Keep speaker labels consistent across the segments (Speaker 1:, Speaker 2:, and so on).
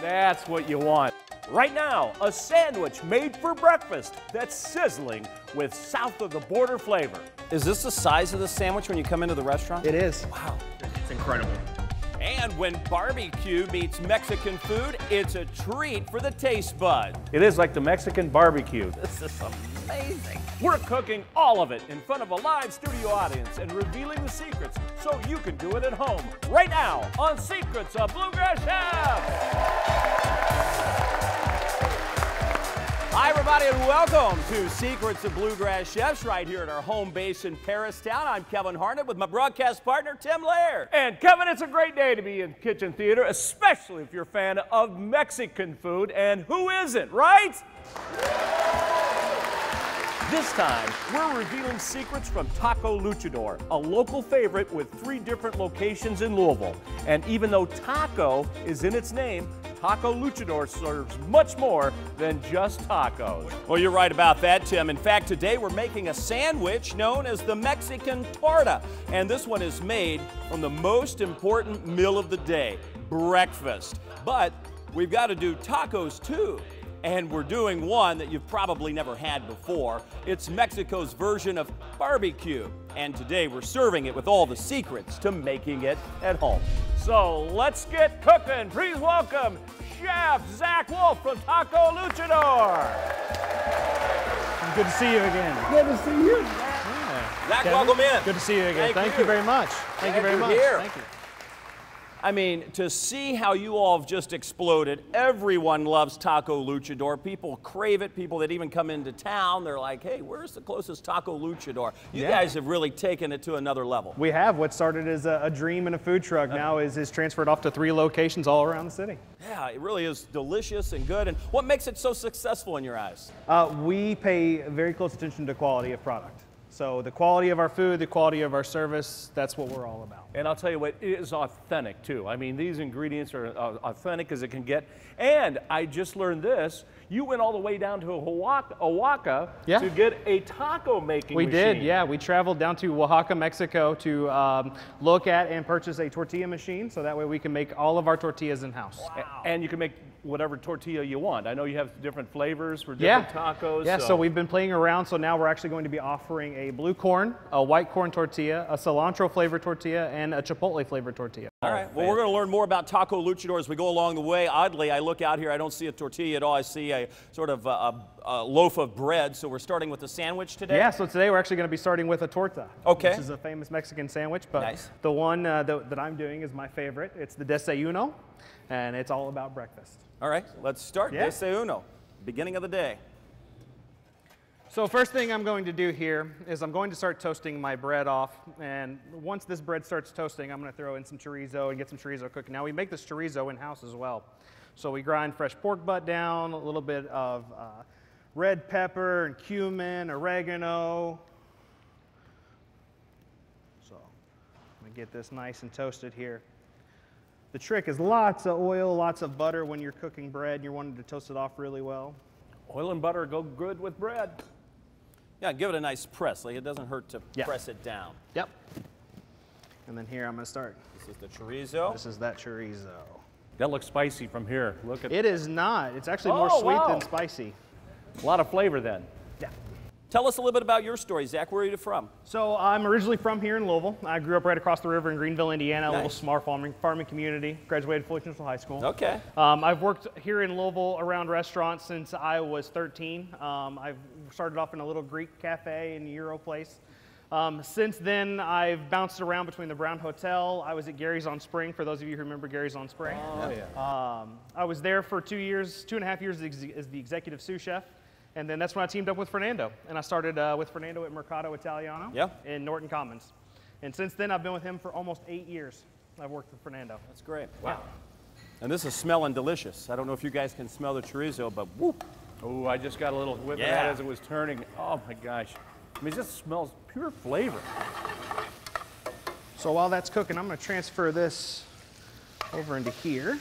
Speaker 1: That's what you want. Right now, a sandwich made for breakfast that's sizzling with south of the border flavor.
Speaker 2: Is this the size of the sandwich when you come into the restaurant?
Speaker 3: It is.
Speaker 2: Wow.
Speaker 4: It's incredible.
Speaker 1: And when barbecue meets Mexican food, it's a treat for the taste bud. It is like the Mexican barbecue.
Speaker 2: This is amazing.
Speaker 1: We're cooking all of it in front of a live studio audience and revealing the secrets so you can do it at home right now on Secrets of Bluegrass Chef. Hi, everybody, and welcome to Secrets of Bluegrass Chefs right here at our home base in Paristown. I'm Kevin Harnett with my broadcast partner, Tim Lair. And Kevin, it's a great day to be in Kitchen Theater, especially if you're a fan of Mexican food, and who isn't, right? This time, we're revealing secrets from Taco Luchador, a local favorite with 3 different locations in Louisville. And even though taco is in its name, Taco Luchador serves much more than just tacos. Well, you're right about that, Tim. In fact, today we're making a sandwich known as the Mexican torta. And this one is made from the most important meal of the day, breakfast. But we've got to do tacos too. And we're doing one that you've probably never had before. It's Mexico's version of barbecue. And today we're serving it with all the secrets to making it at home. So let's get cooking. Please welcome Chef Zack Wolf from Taco Luchador.
Speaker 3: Good to see you again.
Speaker 1: Good to see you.
Speaker 3: Yeah.
Speaker 1: Zack, welcome in.
Speaker 3: Good to see you again. Thank you very much. Thank you very much. Thank you.
Speaker 1: I mean, to see how you all have just exploded, everyone loves Taco Luchador. People crave it. People that even come into town, they're like, hey, where's the closest Taco Luchador? You guys have really taken it to another level.
Speaker 3: We have. What started as a dream and a food truck now is transferred off to 3 locations all around the city.
Speaker 1: Yeah, it really is delicious and good. And what makes it so successful in your eyes?
Speaker 3: We pay very close attention to quality of product. So the quality of our food, the quality of our service, that's what we're all about.
Speaker 1: And I'll tell you what, it is authentic too. I mean, these ingredients are authentic as it can get. And I just learned this, you went all the way down to Oaxaca to get a taco making machine.
Speaker 3: We did, yeah. We traveled down to Oaxaca, Mexico to look at and purchase a tortilla machine so that way we can make all of our tortillas in-house.
Speaker 1: Wow. And you can make whatever tortilla you want. I know you have different flavors for different tacos.
Speaker 3: Yeah, so we've been playing around, so now we're actually going to be offering a blue corn, a white corn tortilla, a cilantro flavored tortilla, and a chipotle flavored tortilla.
Speaker 1: All right, well, we're going to learn more about Taco Luchador as we go along the way. Oddly, I look out here, I don't see a tortilla at all. I see a sort of a loaf of bread, so we're starting with the sandwich today?
Speaker 3: Yeah, so today we're actually going to be starting with a torta.
Speaker 1: Okay.
Speaker 3: Which is a famous Mexican sandwich, but the one that I'm doing is my favorite. It's the Desayuno, and it's all about breakfast.
Speaker 1: All right, let's start. Desayuno, beginning of the day.
Speaker 3: So first thing I'm going to do here is I'm going to start toasting my bread off, and once this bread starts toasting, I'm going to throw in some chorizo and get some chorizo cooking. Now we make this chorizo in-house as well. So we grind fresh pork butt down, a little bit of red pepper and cumin, oregano. So I'm going to get this nice and toasted here. The trick is lots of oil, lots of butter when you're cooking bread and you're wanting to toast it off really well.
Speaker 1: Oil and butter go good with bread. Yeah, give it a nice press. Like it doesn't hurt to press it down.
Speaker 3: Yep. And then here I'm going to start.
Speaker 1: This is the chorizo.
Speaker 3: This is that chorizo.
Speaker 1: That looks spicy from here. Look at
Speaker 3: it. Is not. It's actually more sweet than spicy.
Speaker 1: A lot of flavor then.
Speaker 3: Yeah.
Speaker 1: Tell us a little bit about your story, Zach. Where are you from?
Speaker 3: So I'm originally from here in Louisville. I grew up right across the river in Greenville, Indiana, a little small farming community. Graduated Fullerton High School.
Speaker 1: Okay.
Speaker 3: I've worked here in Louisville around restaurants since I was 13. I've started off in a little Greek cafe in Euro place. Since then, I've bounced around between the Brown Hotel. I was at Gary's on Spring, for those of you who remember Gary's on Spring.
Speaker 1: Oh, yeah.
Speaker 3: I was there for 2.5 years as the executive sous chef. And then that's when I teamed up with Fernando. And I started with Fernando at Mercato Italiano in Norton Commons. And since then, I've been with him for almost 8 years. I've worked with Fernando.
Speaker 1: That's great. Wow. And this is smelling delicious. I don't know if you guys can smell the chorizo, but whoop. Oh, I just got a little whiff of that as it was turning. Oh, my gosh. I mean, it just smells pure flavor.
Speaker 3: So while that's cooking, I'm going to transfer this over into here.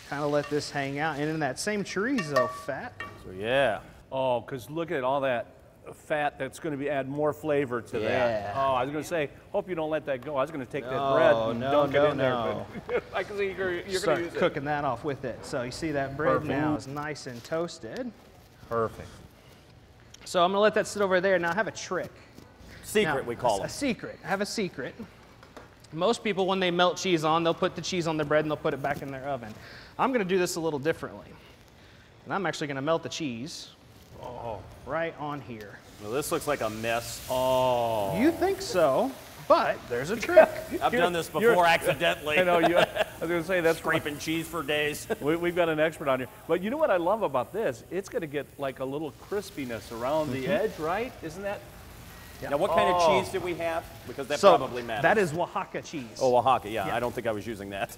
Speaker 3: Kind of let this hang out. And in that same chorizo fat.
Speaker 1: So, yeah. Oh, because look at all that fat that's going to add more flavor to that. Oh, I was going to say, hope you don't let that go. I was going to take that bread and dunk it in there. But I can see you're going to use it.
Speaker 3: Cooking that off with it. So you see that bread now is nice and toasted.
Speaker 1: Perfect.
Speaker 3: So I'm going to let that sit over there. Now I have a trick.
Speaker 2: Secret, we call it.
Speaker 3: A secret. I have a secret. Most people, when they melt cheese on, they'll put the cheese on their bread and they'll put it back in their oven. I'm going to do this a little differently. And I'm actually going to melt the cheese right on here.
Speaker 2: Well, this looks like a mess.
Speaker 1: Oh.
Speaker 3: You think so, but there's a trick.
Speaker 2: I've done this before accidentally.
Speaker 1: I know. I was going to say that's
Speaker 2: scraping cheese for days.
Speaker 1: We've got an expert on here. But you know what I love about this? It's going to get like a little crispiness around the edge, right? Isn't that?
Speaker 2: Now, what kind of cheese did we have? Because that probably matters.
Speaker 3: That is Oaxaca cheese.
Speaker 2: Oh, Oaxaca, yeah. I don't think I was using that.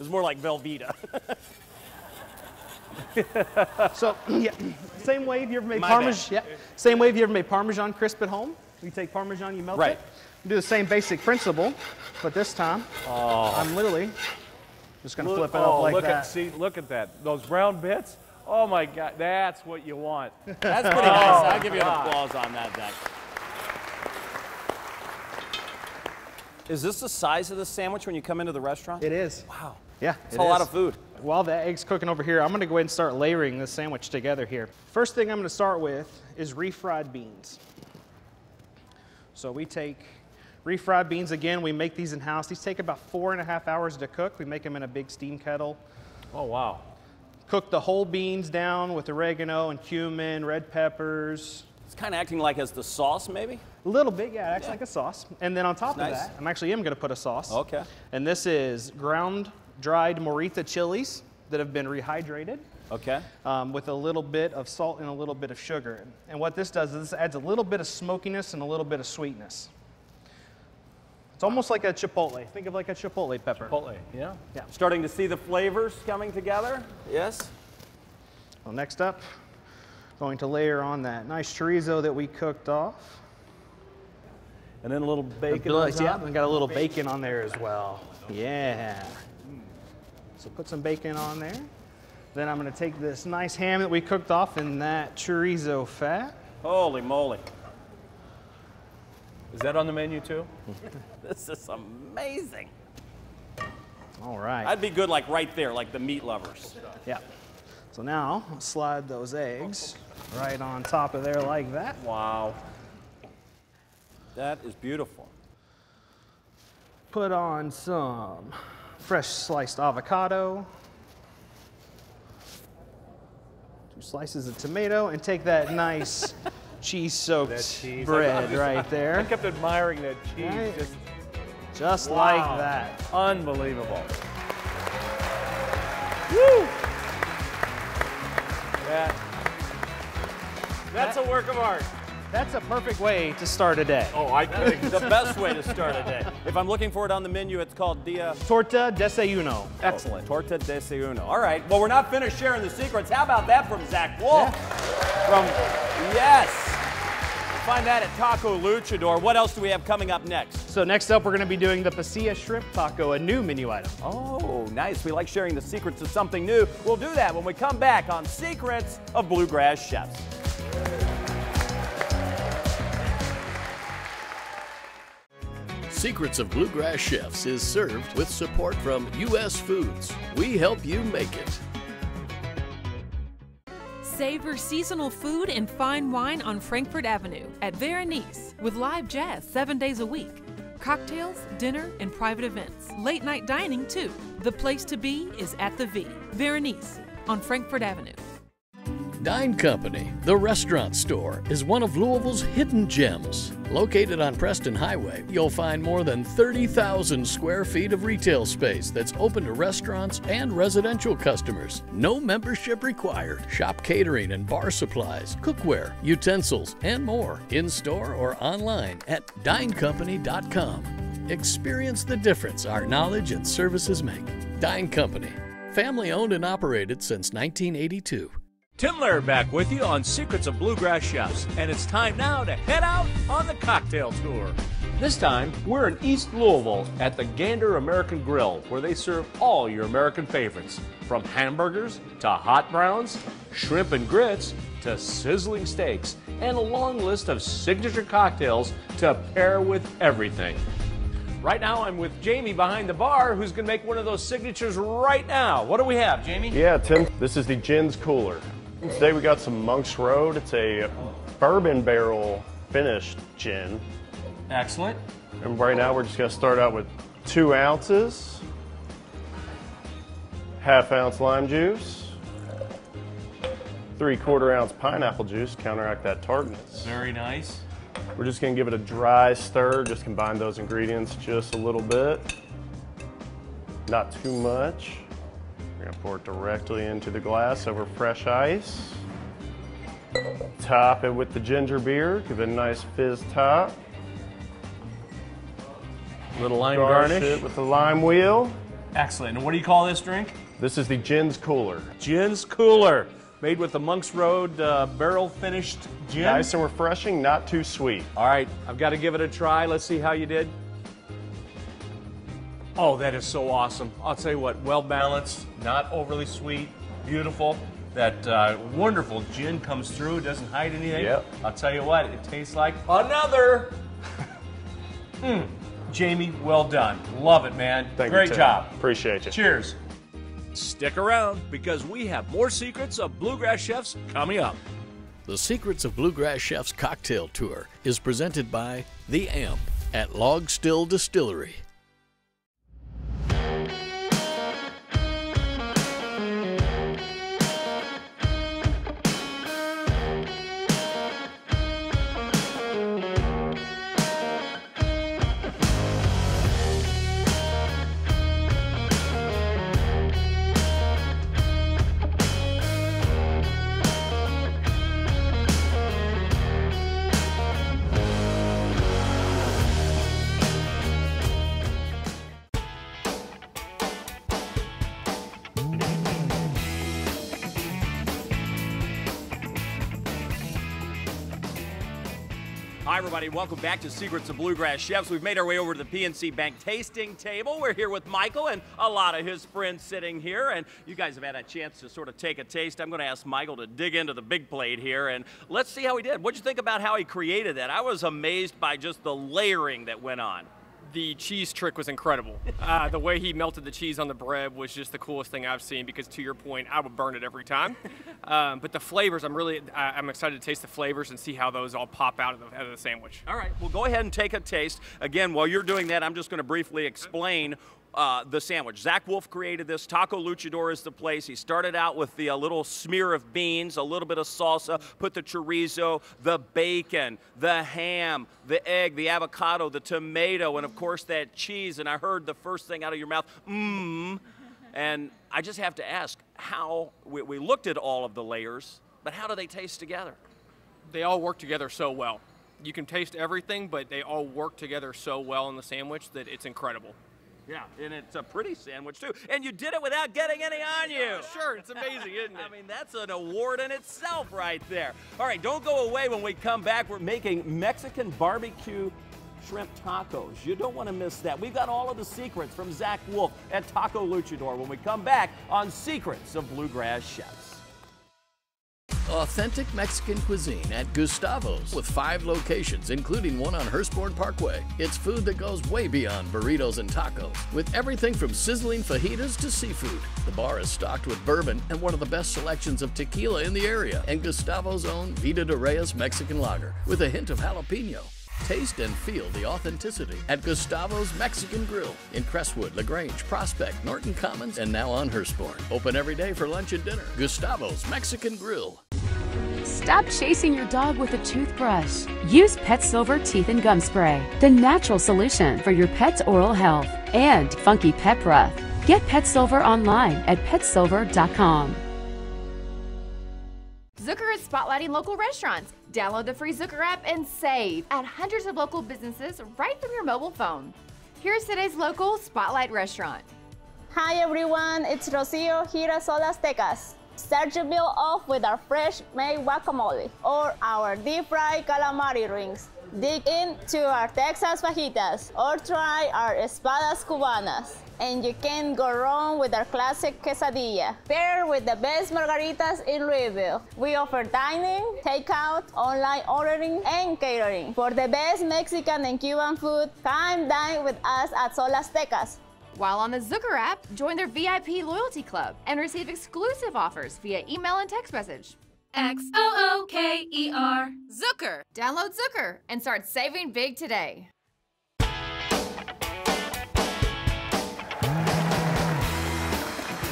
Speaker 2: It's more like Velveeta.
Speaker 3: So, yeah, same way if you ever made Parmesan. Yeah, same way if you ever made Parmesan crisp at home. You take Parmesan, you melt it. You do the same basic principle, but this time, I'm literally just going to flip it up like that.
Speaker 1: Look at that. Those brown bits. Oh my God, that's what you want.
Speaker 2: That's pretty nice. I'll give you an applause on that, Zach. Is this the size of the sandwich when you come into the restaurant?
Speaker 3: It is.
Speaker 2: Wow.
Speaker 3: Yeah,
Speaker 2: it's a lot of food.
Speaker 3: While the egg's cooking over here, I'm going to go ahead and start layering this sandwich together here. First thing I'm going to start with is refried beans. So we take refried beans again. We make these in-house. These take about 4.5 hours to cook. We make them in a big steam kettle.
Speaker 1: Oh, wow.
Speaker 3: Cook the whole beans down with oregano and cumin, red peppers.
Speaker 2: It's kind of acting like as the sauce, maybe?
Speaker 3: A little bit, yeah, it acts like a sauce. And then on top of that, I'm going to put a sauce.
Speaker 2: Okay.
Speaker 3: And this is ground dried morita chilies that have been rehydrated.
Speaker 2: Okay.
Speaker 3: With a little bit of salt and a little bit of sugar. And what this does is this adds a little bit of smokiness and a little bit of sweetness. It's almost like a chipotle. Think of like a chipotle pepper.
Speaker 1: Chipotle, yeah.
Speaker 2: Starting to see the flavors coming together. Yes.
Speaker 3: Well, next up, going to layer on that nice chorizo that we cooked off.
Speaker 1: And then a little bacon on top.
Speaker 3: Yeah, and got a little bacon on there as well. Yeah. So put some bacon on there. Then I'm going to take this nice ham that we cooked off in that chorizo fat.
Speaker 2: Holy moly.
Speaker 1: Is that on the menu too?
Speaker 2: This is amazing.
Speaker 3: All right.
Speaker 2: I'd be good like right there, like the meat lovers.
Speaker 3: Yeah. So now, I'll slide those eggs right on top of there like that.
Speaker 1: Wow.
Speaker 2: That is beautiful.
Speaker 3: Put on some fresh sliced avocado. 2 slices of tomato, and take that nice cheese-soaked bread right there.
Speaker 1: I kept admiring that cheese.
Speaker 3: Right. Just like that.
Speaker 1: Unbelievable. Woo! That's a work of art.
Speaker 3: That's a perfect way to start a day.
Speaker 1: Oh, I think
Speaker 2: the best way to start a day. If I'm looking for it on the menu, it's called
Speaker 3: torta desayuno.
Speaker 2: Excellent. Torta desayuno. All right. Well, we're not finished sharing the secrets. How about that from Zack Wolf? Yes. Find that at Taco Luchador. What else do we have coming up next?
Speaker 3: So next up, we're going to be doing the pasilla shrimp taco, a new menu item.
Speaker 2: Oh, nice. We like sharing the secrets of something new. We'll do that when we come back on Secrets of Bluegrass Chefs.
Speaker 4: Secrets of Bluegrass Chefs is served with support from U.S. Foods. We help you make it.
Speaker 5: Savor seasonal food and fine wine on Frankfort Avenue at Berenice with live jazz 7 days a week. Cocktails, dinner, and private events. Late night dining too. The place to be is at the V. Berenice on Frankfort Avenue.
Speaker 4: Dine Company, the restaurant store, is one of Louisville's hidden gems. Located on Preston Highway, you'll find more than 30,000 square feet of retail space that's open to restaurants and residential customers. No membership required. Shop catering and bar supplies, cookware, utensils, and more in-store or online at dinecompany.com. Experience the difference our knowledge and services make. Dine Company, family owned and operated since 1982.
Speaker 6: Tim Laird back with you on Secrets of Bluegrass Chefs, and it's time now to head out on the cocktail tour.
Speaker 1: This time, we're in East Louisville at the Gander American Grill, where they serve all your American favorites, from hamburgers to hot browns, shrimp and grits to sizzling steaks, and a long list of signature cocktails to pair with everything. Right now, I'm with Jamie behind the bar, who's going to make one of those signatures right now. What do we have, Jamie?
Speaker 6: Yeah, Tim, this is the Gin's Cooler. Today we got some Monk's Road. It's a bourbon barrel finished gin.
Speaker 1: Excellent.
Speaker 6: And right now we're just going to start out with 2 ounces, half-ounce lime juice, 3/4 ounce pineapple juice, counteract that tartness.
Speaker 1: Very nice.
Speaker 6: We're just going to give it a dry stir, just combine those ingredients just a little bit. Not too much. We're going to pour it directly into the glass over fresh ice. Top it with the ginger beer, give it a nice fizz top.
Speaker 1: Little lime
Speaker 6: Garnish
Speaker 1: garnish.
Speaker 6: it with the lime wheel.
Speaker 1: Excellent. And what do you call this drink?
Speaker 6: This is the Gin's Cooler.
Speaker 1: Gin's Cooler, made with the Monk's Road barrel finished gin.
Speaker 6: Nice and refreshing, not too sweet.
Speaker 1: All right, I've got to give it a try. Let's see how you did. Oh, that is so awesome. I'll tell you what, well balanced, not overly sweet, beautiful. That wonderful gin comes through, doesn't hide anything.
Speaker 6: Yep.
Speaker 1: I'll tell you what, it tastes like another. Jamie, well done. Love it, man.
Speaker 6: Thank you,
Speaker 1: Great
Speaker 6: Tim.
Speaker 1: job.
Speaker 6: Appreciate you.
Speaker 1: Cheers. Stick around because we have more secrets of Bluegrass chefs coming up.
Speaker 4: The Secrets of Bluegrass Chef's Cocktail Tour is presented by The Amp at Log Still Distillery.
Speaker 2: Hi, everybody. Welcome back to Secrets of Bluegrass Chefs. We've made our way over to the PNC Bank tasting table. We're here with Michael and a lot of his friends sitting here, and you guys have had a chance to sort of take a taste. I'm going to ask Michael to dig into the big plate here, and let's see how he did. What'd you think about how he created that? I was amazed by just the layering that went on.
Speaker 7: The cheese trick was incredible. The way he melted the cheese on the bread was just the coolest thing I've seen, because to your point, I would burn it every time. But the flavors, I'm excited to taste the flavors and see how those all pop out of the sandwich.
Speaker 2: All right, well, go ahead and take a taste. Again, while you're doing that, I'm just going to briefly explain the sandwich. Zack Wolf created this. Taco Luchador is the place. He started out with the little smear of beans, a little bit of salsa, put the chorizo, the bacon, the ham, the egg, the avocado, the tomato, and of course that cheese. And I heard the first thing out of your mouth, mmm. And I just have to ask, how, we looked at all of the layers, but how do they taste together?
Speaker 7: They all work together so well. You can taste everything, but they all work together so well in the sandwich that it's incredible.
Speaker 2: Yeah, and it's a pretty sandwich, too. And you did it without getting any on you.
Speaker 7: Sure, it's amazing, isn't it?
Speaker 2: I mean, that's an award in itself right there. All right, don't go away. When we come back, we're making Mexican barbecue shrimp tacos. You don't want to miss that. We've got all of the secrets from Zack Wolf at Taco Luchador when we come back on Secrets of Bluegrass Chefs.
Speaker 4: Authentic Mexican cuisine at Gustavo's with 5 locations, including one on Hurstbourne Parkway. It's food that goes way beyond burritos and tacos, with everything from sizzling fajitas to seafood. The bar is stocked with bourbon and one of the best selections of tequila in the area, and Gustavo's own Vida de Reyes Mexican lager with a hint of jalapeno. Taste and feel the authenticity at Gustavo's Mexican Grill in Crestwood, LaGrange, Prospect, Norton Commons, and now on Hurstbourne. Open every day for lunch and dinner. Gustavo's Mexican Grill.
Speaker 8: Stop chasing your dog with a toothbrush. Use Pet Silver Teeth and Gum Spray, the natural solution for your pet's oral health. And Funky Pet Breath. Get Pet Silver online at petsilver.com.
Speaker 9: Zucker is spotlighting local restaurants. Download the free Zucker app and save at hundreds of local businesses right from your mobile phone. Here's today's local Spotlight restaurant.
Speaker 10: Hi everyone, it's Rocio Girasol Aztecas. Start your meal off with our fresh made guacamole or our deep fried calamari rings. Dig into our Texas fajitas or try our espadas cubanas. And you can't go wrong with our classic quesadilla, paired with the best margaritas in Louisville. We offer dining, takeout, online ordering, and catering. For the best Mexican and Cuban food, come dine with us at Sol Aztecas.
Speaker 9: While on the Zucker app, join their VIP loyalty club and receive exclusive offers via email and text message.
Speaker 5: XOOKER. Zucker.
Speaker 9: Download Zucker and start saving big today.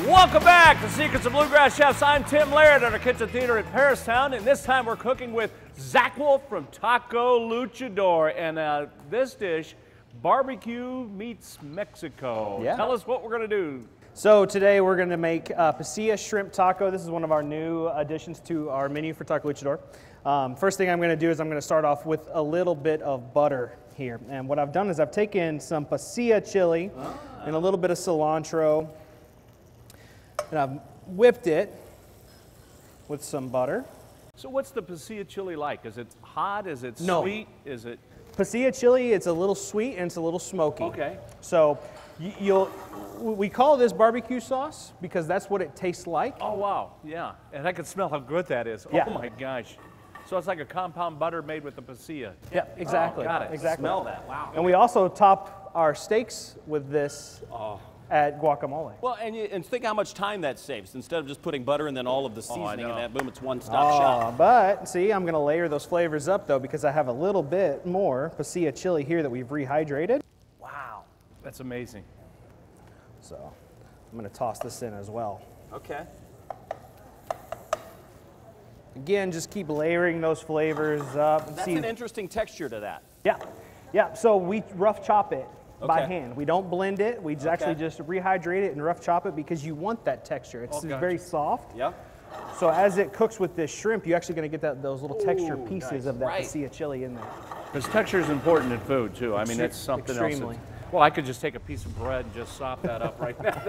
Speaker 1: Welcome back to Secrets of Bluegrass Chefs. I'm Tim Laird at our kitchen theater in Paristown, and this time we're cooking with Zack Wolf from Taco Luchador. And this dish, barbecue meets Mexico.
Speaker 3: Yeah.
Speaker 1: Tell us what we're going to do.
Speaker 3: So today we're going to make pasilla shrimp taco. This is one of our new additions to our menu for Taco Luchador. First thing I'm going to do is I'm going to start off with a little bit of butter here. And what I've done is I've taken some pasilla chili and a little bit of cilantro, and I've whipped it with some butter.
Speaker 1: So what's the pasilla chili like? Is it hot? Is it
Speaker 3: No.
Speaker 1: sweet? Is it...
Speaker 3: Pasilla chili, it's a little sweet and it's a little smoky.
Speaker 1: Okay.
Speaker 3: So we call this barbecue sauce because that's what it tastes like.
Speaker 1: Oh, wow. Yeah. And I can smell how good that is.
Speaker 3: Yeah.
Speaker 1: Oh, my gosh. So it's like a compound butter made with the pasilla.
Speaker 3: Yeah, exactly.
Speaker 1: Oh, got it.
Speaker 3: Exactly.
Speaker 2: Smell that. Wow.
Speaker 3: And we also top our steaks with this at guacamole.
Speaker 2: Well, and think how much time that saves. Instead of just putting butter and then all of the seasoning and that, boom, it's one-stop shop.
Speaker 3: But see, I'm going to layer those flavors up though because I have a little bit more pasilla chili here that we've rehydrated.
Speaker 1: Wow. That's amazing.
Speaker 3: So I'm going to toss this in as well.
Speaker 2: Okay.
Speaker 3: Again, just keep layering those flavors up.
Speaker 2: That's an interesting texture to that.
Speaker 3: Yeah, yeah. So we rough chop it by
Speaker 2: Okay.
Speaker 3: hand. We don't blend it. We actually just rehydrate it and rough chop it because you want that texture. It's
Speaker 1: gotcha.
Speaker 3: very soft.
Speaker 2: Yeah.
Speaker 3: So as it cooks with this shrimp, you're actually going to get those little texture pieces of that
Speaker 2: Right.
Speaker 3: pasilla chili in there.
Speaker 1: Because texture is important in food, too. I mean, that's something else.
Speaker 3: Extremely.
Speaker 1: Well, I could just take a piece of bread and just sop that up right now.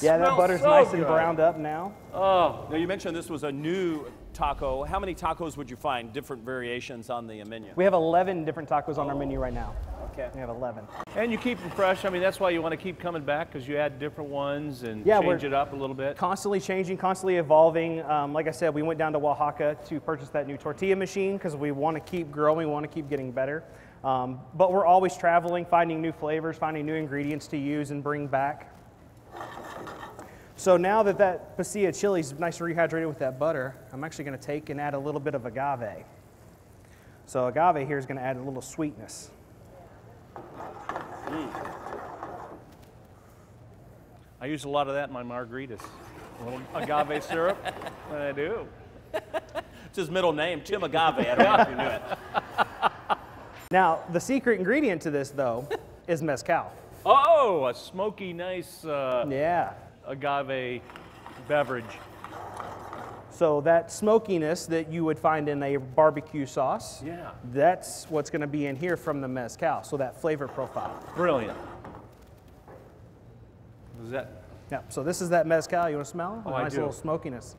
Speaker 3: Yeah, that butter's nice and browned up now.
Speaker 1: Oh,
Speaker 2: Now, you mentioned this was a new taco. How many tacos would you find, different variations on the menu?
Speaker 3: We have 11 different tacos on our menu right now.
Speaker 2: Okay.
Speaker 3: We have 11.
Speaker 1: and you keep them fresh. I mean, that's why you want to keep coming back because you add different ones and
Speaker 3: Yeah,
Speaker 1: change it up a little bit.
Speaker 3: Constantly changing, constantly evolving. Like I said, we went down to Oaxaca to purchase that new tortilla machine because we want to keep growing, we want to keep getting better. But we're always traveling, finding new flavors, finding new ingredients to use and bring back. So now that pasilla chili is nice and rehydrated with that butter, I'm actually going to take and add a little bit of agave. So agave here is going to add a little sweetness.
Speaker 1: I use a lot of that in my margaritas. A little agave syrup, and I do.
Speaker 2: It's his middle name, Tim Agave. I don't know if you knew it.
Speaker 3: Now, the secret ingredient to this, though, is mezcal.
Speaker 1: Oh, a smoky, nice
Speaker 3: Yeah.
Speaker 1: agave beverage.
Speaker 3: So that smokiness that you would find in a barbecue sauce,
Speaker 1: Yeah.
Speaker 3: that's what's going to be in here from the mezcal, so that flavor profile.
Speaker 1: Brilliant. Is that?
Speaker 3: Yeah, so this is that mezcal. You want to smell?
Speaker 1: Oh,
Speaker 3: a
Speaker 1: I
Speaker 3: nice
Speaker 1: do.
Speaker 3: little smokiness.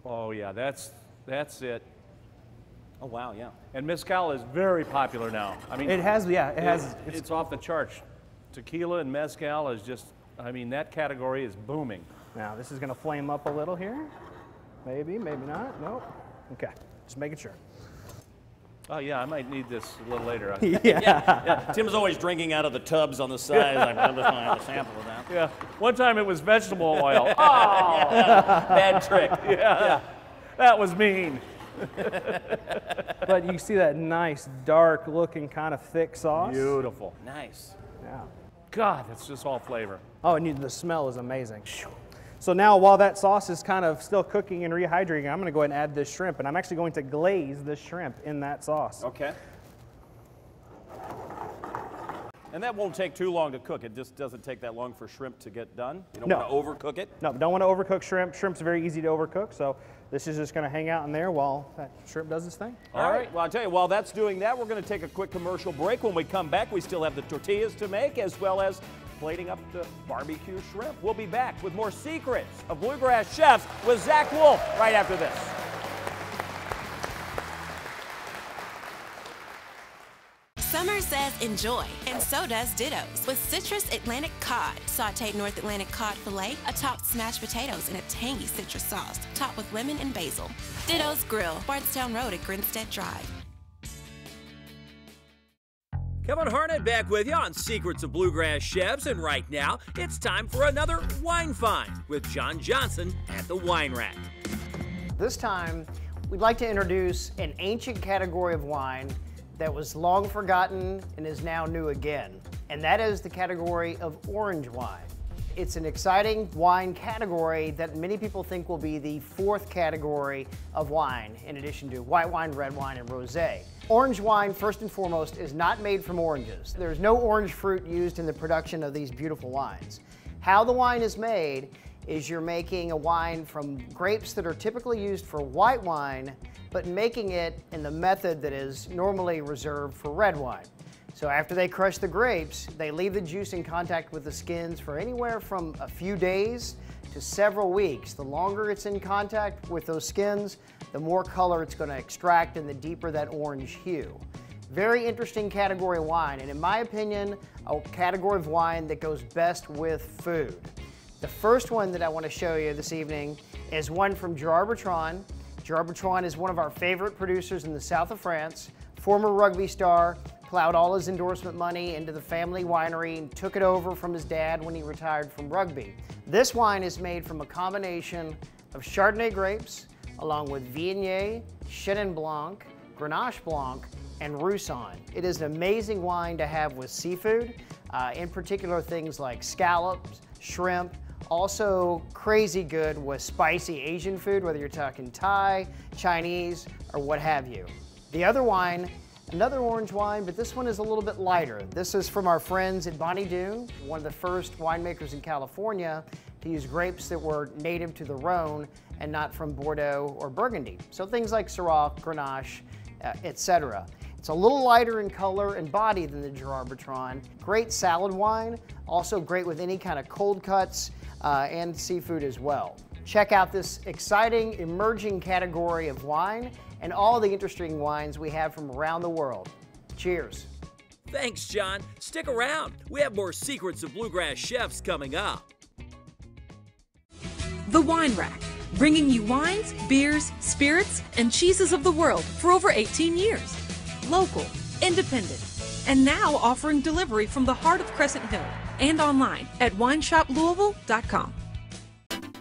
Speaker 1: Oh, yeah, that's it.
Speaker 2: Oh, wow, yeah.
Speaker 1: And mezcal is very popular now. I mean,
Speaker 3: It has, yeah, it has.
Speaker 1: It's off the charts. Tequila and mezcal is just, I mean, that category is booming.
Speaker 3: Now, this is going to flame up a little here. Maybe, maybe not. Nope. Okay, just making sure.
Speaker 1: Oh, yeah, I might need this a little later.
Speaker 2: Yeah. Tim's always drinking out of the tubs on the side. Like, I'm just going to have a sample of that.
Speaker 1: Yeah, one time it was vegetable oil. Oh,
Speaker 2: Bad trick.
Speaker 1: yeah, that was mean.
Speaker 3: But you see that nice, dark looking kind of thick sauce?
Speaker 1: Beautiful.
Speaker 2: Nice.
Speaker 3: Yeah.
Speaker 1: God, that's just all flavor.
Speaker 3: Oh, and the smell is amazing. So now while that sauce is kind of still cooking and rehydrating, I'm going to go ahead and add this shrimp, and I'm actually going to glaze this shrimp in that sauce.
Speaker 2: Okay. And that won't take too long to cook. It just doesn't take that long for shrimp to get done. You don't
Speaker 3: No.
Speaker 2: want to overcook it.
Speaker 3: No, don't want to overcook shrimp. Shrimp's very easy to overcook, so this is just going to hang out in there while that shrimp does its thing.
Speaker 2: All right. Well, I'll tell you, while that's doing that, we're going to take a quick commercial break. When we come back, we still have the tortillas to make, as well as plating up the barbecue shrimp. We'll be back with more secrets of Bluegrass Chefs with Zack Wolf right after this.
Speaker 11: Summer says enjoy, and so does Ditto's, with citrus Atlantic cod, sauteed North Atlantic cod fillet, atop smashed potatoes in a tangy citrus sauce, topped with lemon and basil. Ditto's Grill, Bardstown Road at Grinstead Drive.
Speaker 2: Kevin Harnett back with you on Secrets of Bluegrass Chefs, and right now it's time for another wine find with John Johnson at the Wine Rack.
Speaker 12: This time, we'd like to introduce an ancient category of wine that was long forgotten and is now new again, and that is the category of orange wine. It's an exciting wine category that many people think will be the fourth category of wine, in addition to white wine, red wine, and rosé. Orange wine, first and foremost, is not made from oranges. There's no orange fruit used in the production of these beautiful wines. How the wine is made is you're making a wine from grapes that are typically used for white wine, but making it in the method that is normally reserved for red wine. So after they crush the grapes, they leave the juice in contact with the skins for anywhere from a few days to several weeks. The longer it's in contact with those skins, the more color it's going to extract and the deeper that orange hue. Very interesting category of wine, and in my opinion, a category of wine that goes best with food. The first one that I want to show you this evening is one from Gerard Bertrand. Gerard Bertrand is one of our favorite producers in the south of France, former rugby star, plowed all his endorsement money into the family winery and took it over from his dad when he retired from rugby. This wine is made from a combination of Chardonnay grapes, along with Viognier, Chenin Blanc, Grenache Blanc, and Roussanne. It is an amazing wine to have with seafood, in particular things like scallops, shrimp, also crazy good with spicy Asian food, whether you're talking Thai, Chinese, or what have you. The other wine, another orange wine, but this one is a little bit lighter. This is from our friends at Bonnie Doon, one of the first winemakers in California to use grapes that were native to the Rhone and not from Bordeaux or Burgundy. So things like Syrah, Grenache, etc. It's a little lighter in color and body than the Gerard Bertrand. Great salad wine, also great with any kind of cold cuts and seafood as well. Check out this exciting emerging category of wine and all the interesting wines we have from around the world. Cheers.
Speaker 2: Thanks, John. Stick around. We have more Secrets of Bluegrass Chefs coming up.
Speaker 5: The Wine Rack, bringing you wines, beers, spirits, and cheeses of the world for over 18 years. Local, independent, and now offering delivery from the heart of Crescent Hill and online at wineshoplouisville.com.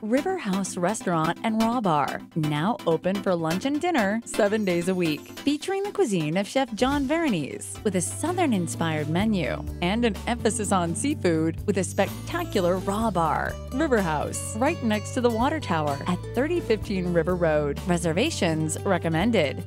Speaker 13: River House Restaurant and Raw Bar, now open for lunch and dinner 7 days a week, featuring the cuisine of Chef John Veronese with a Southern-inspired menu and an emphasis on seafood with a spectacular raw bar. River House, right next to the Water Tower at 3015 River Road. Reservations recommended.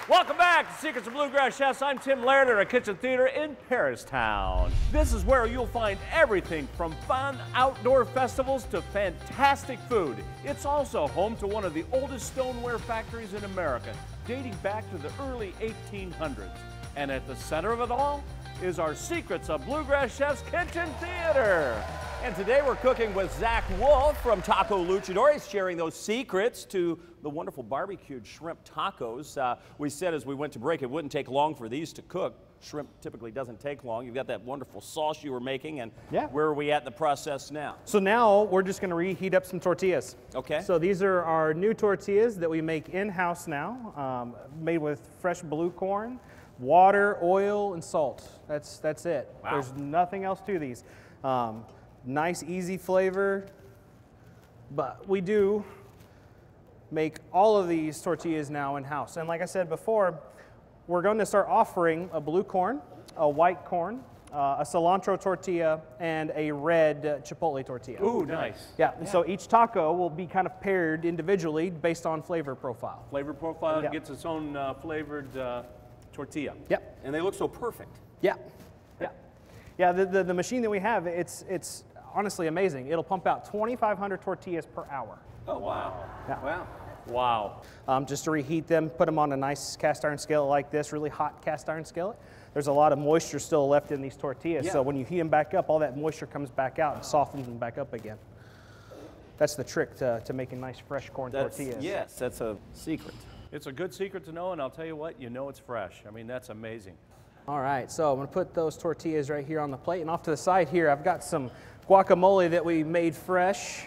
Speaker 1: Welcome back to Secrets of Bluegrass Chefs. I'm Tim Laird at our Kitchen Theater in Paristown. This is where you'll find everything from fun outdoor festivals to fantastic food. It's also home to one of the oldest stoneware factories in America, dating back to the early 1800s. And at the center of it all is our Secrets of Bluegrass Chefs Kitchen Theater.
Speaker 2: And today we're cooking with Zack Wolf from Taco Luchador. He's sharing those secrets to the wonderful barbecued shrimp tacos. We said as we went to break it wouldn't take long for these to cook. Shrimp typically doesn't take long. You've got that wonderful sauce you were making, and where are we at in the process now?
Speaker 3: So now we're just going to reheat up some tortillas.
Speaker 2: Okay.
Speaker 3: So these are our new tortillas that we make in-house now, made with fresh blue corn, water, oil, and salt. That's it.
Speaker 2: Wow.
Speaker 3: There's nothing else to these. Nice, easy flavor, but we do make all of these tortillas now in-house. And like I said before, we're going to start offering a blue corn, a white corn, a cilantro tortilla, and a red chipotle tortilla.
Speaker 1: Ooh, nice.
Speaker 3: Yeah, so each taco will be kind of paired individually based on flavor profile.
Speaker 1: Flavor profile gets its own flavored tortilla.
Speaker 3: Yep.
Speaker 2: And they look so perfect.
Speaker 3: Yeah. Yeah, the machine that we have, it's honestly amazing. It'll pump out 2,500 tortillas per hour.
Speaker 2: Oh, wow.
Speaker 3: Yeah.
Speaker 2: Wow.
Speaker 1: Wow.
Speaker 3: Just to reheat them, put them on a nice cast iron skillet like this, really hot cast iron skillet. There's a lot of moisture still left in these tortillas, so when you heat them back up, all that moisture comes back out and softens them back up again. That's the trick to making nice fresh corn tortillas.
Speaker 2: Yes, that's a secret.
Speaker 1: It's a good secret to know, and I'll tell you what, you know it's fresh. I mean, that's amazing.
Speaker 3: All right, so I'm gonna put those tortillas right here on the plate, and off to the side here, I've got some guacamole that we made fresh.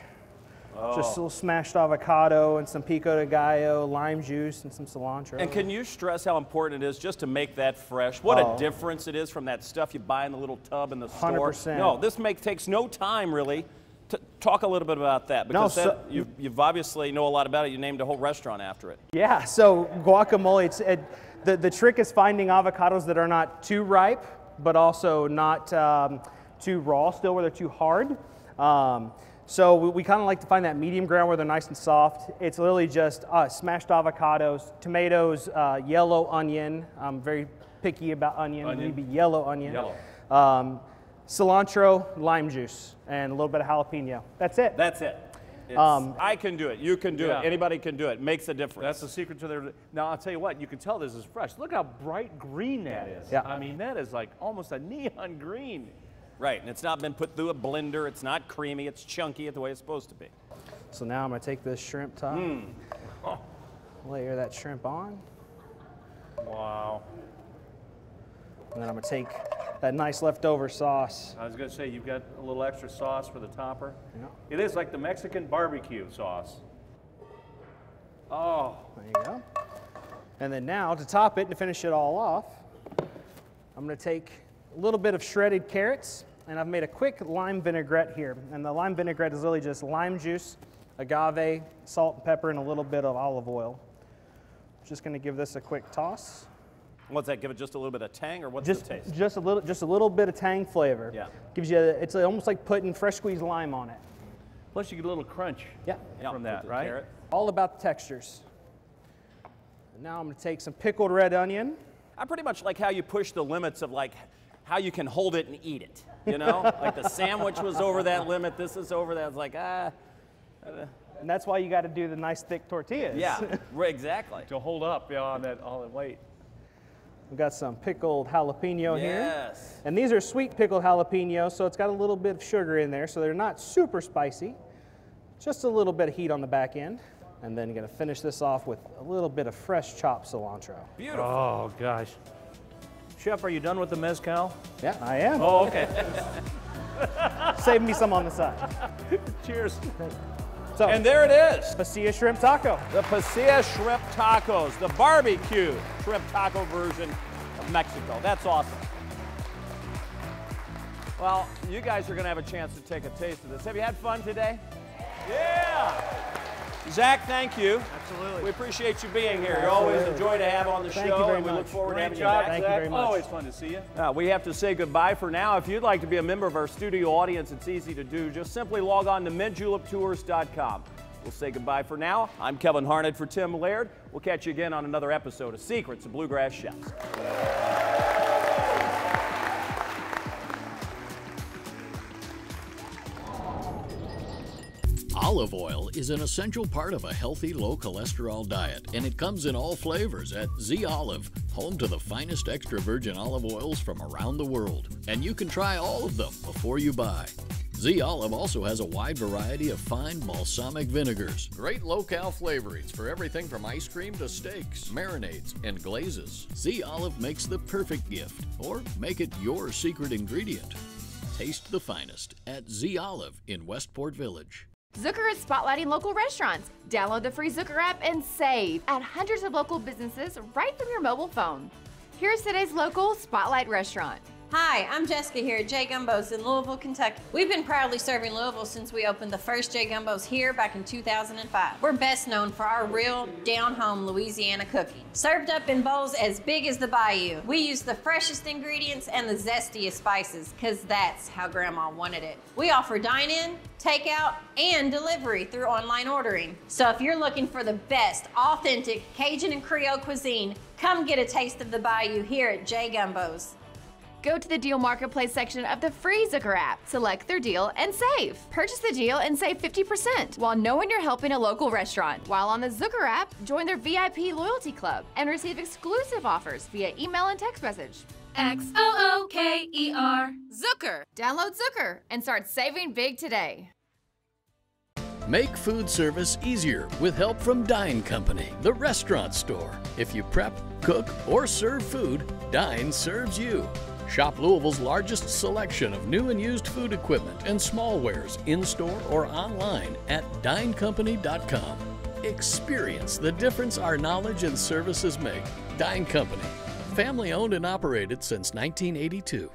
Speaker 2: Oh.
Speaker 3: Just a little smashed avocado and some pico de gallo, lime juice, and some cilantro.
Speaker 2: And can you stress how important it is just to make that fresh? What a difference it is from that stuff you buy in the little tub in the store.
Speaker 3: 100%.
Speaker 2: No, this takes no time really. Talk a little bit about that, because you've obviously know a lot about it. You named a whole restaurant after it.
Speaker 3: Yeah, so guacamole, the trick is finding avocados that are not too ripe, but also not too raw still where they're too hard. So we kind of like to find that medium ground where they're nice and soft. It's literally just smashed avocados, tomatoes, yellow onion. I'm very picky about onion. It need to be yellow onion.
Speaker 2: Yellow.
Speaker 3: Cilantro, lime juice, and a little bit of jalapeno. That's it.
Speaker 2: That's it. I can do it. You can do it. Anybody can do it. Makes a difference.
Speaker 1: That's the secret to their. Now I'll tell you what. You can tell this is fresh. Look how bright green that is.
Speaker 3: Yeah.
Speaker 1: I mean, that is like almost a neon green.
Speaker 2: Right, and it's not been put through a blender. It's not creamy. It's chunky the way it's supposed to be.
Speaker 3: So now I'm gonna take this shrimp top, layer that shrimp on.
Speaker 1: Wow.
Speaker 3: And then I'm gonna take that nice leftover sauce.
Speaker 1: I was gonna say, you've got a little extra sauce for the topper.
Speaker 3: Yeah.
Speaker 1: It is like the Mexican barbecue sauce. Oh.
Speaker 3: There you go. And then now to top it and to finish it all off, I'm gonna take a little bit of shredded carrots, and I've made a quick lime vinaigrette here. And the lime vinaigrette is really just lime juice, agave, salt and pepper, and a little bit of olive oil. Just gonna give this a quick toss.
Speaker 2: What's that? Give it just a little bit of tang, or what's the taste?
Speaker 3: Just a little bit of tang flavor.
Speaker 2: Yeah.
Speaker 3: Gives you, it's almost like putting fresh squeezed lime on it.
Speaker 1: Plus you get a little crunch from that, right?
Speaker 2: Carrot.
Speaker 3: All about the textures. And now I'm gonna take some pickled red onion.
Speaker 2: I pretty much like how you push the limits of like how you can hold it and eat it, you know? Like the sandwich was over that limit, this is over that. It's like,
Speaker 3: And that's why you gotta do the nice thick tortillas.
Speaker 2: Yeah, exactly.
Speaker 1: To hold up on that all that weight.
Speaker 3: We've got some pickled jalapeno here.
Speaker 2: Yes.
Speaker 3: And these are sweet pickled jalapenos, so it's got a little bit of sugar in there, so they're not super spicy. Just a little bit of heat on the back end. And then you're gonna finish this off with a little bit of fresh chopped cilantro.
Speaker 2: Beautiful.
Speaker 1: Oh, gosh. Chef, are you done with the mezcal?
Speaker 3: Yeah, I am.
Speaker 1: Oh, okay.
Speaker 3: Save me some on the side.
Speaker 1: Cheers.
Speaker 3: So,
Speaker 2: and there it is.
Speaker 3: Pasilla shrimp taco.
Speaker 2: The pasilla shrimp tacos, the barbecue shrimp taco version of Mexico. That's awesome. Well, you guys are going to have a chance to take a taste of this. Have you had fun today? Yeah! Zach, thank you.
Speaker 1: Absolutely.
Speaker 2: We appreciate you being here. You're always a joy to have on the show, and we look forward to having you back.
Speaker 3: Thank you very much.
Speaker 1: Always fun to see you.
Speaker 2: We have to say goodbye for now. If you'd like to be a member of our studio audience, it's easy to do. Just simply log on to midjuliptours.com. We'll say goodbye for now. I'm Kevin Harnett for Tim Laird. We'll catch you again on another episode of Secrets of Bluegrass Chefs.
Speaker 4: Olive oil is an essential part of a healthy, low-cholesterol diet, and it comes in all flavors at Z Olive, home to the finest extra virgin olive oils from around the world. And you can try all of them before you buy. Z Olive also has a wide variety of fine balsamic vinegars. Great low-cal flavorings for everything from ice cream to steaks, marinades, and glazes. Z Olive makes the perfect gift, or make it your secret ingredient. Taste the finest at Z Olive in Westport Village.
Speaker 9: Zucker is spotlighting local restaurants. Download the free Zucker app and save at hundreds of local businesses right from your mobile phone. Here's today's local Spotlight restaurant.
Speaker 14: Hi, I'm Jessica here at J Gumbo's in Louisville, Kentucky. We've been proudly serving Louisville since we opened the first J Gumbo's here back in 2005. We're best known for our real, down-home Louisiana cooking. Served up in bowls as big as the bayou. We use the freshest ingredients and the zestiest spices, because that's how Grandma wanted it. We offer dine-in, takeout, and delivery through online ordering. So if you're looking for the best, authentic Cajun and Creole cuisine, come get a taste of the bayou here at J Gumbo's.
Speaker 9: Go to the Deal Marketplace section of the free Zucker app, select their deal, and save. Purchase the deal and save 50% while knowing you're helping a local restaurant. While on the Zucker app, join their VIP loyalty club and receive exclusive offers via email and text message.
Speaker 5: XOOKER. Zucker.
Speaker 9: Download Zucker and start saving big today.
Speaker 4: Make food service easier with help from Dine Company, the restaurant store. If you prep, cook, or serve food, Dine serves you. Shop Louisville's largest selection of new and used food equipment and smallwares in-store or online at dinecompany.com. Experience the difference our knowledge and services make. Dine Company, family owned and operated since 1982.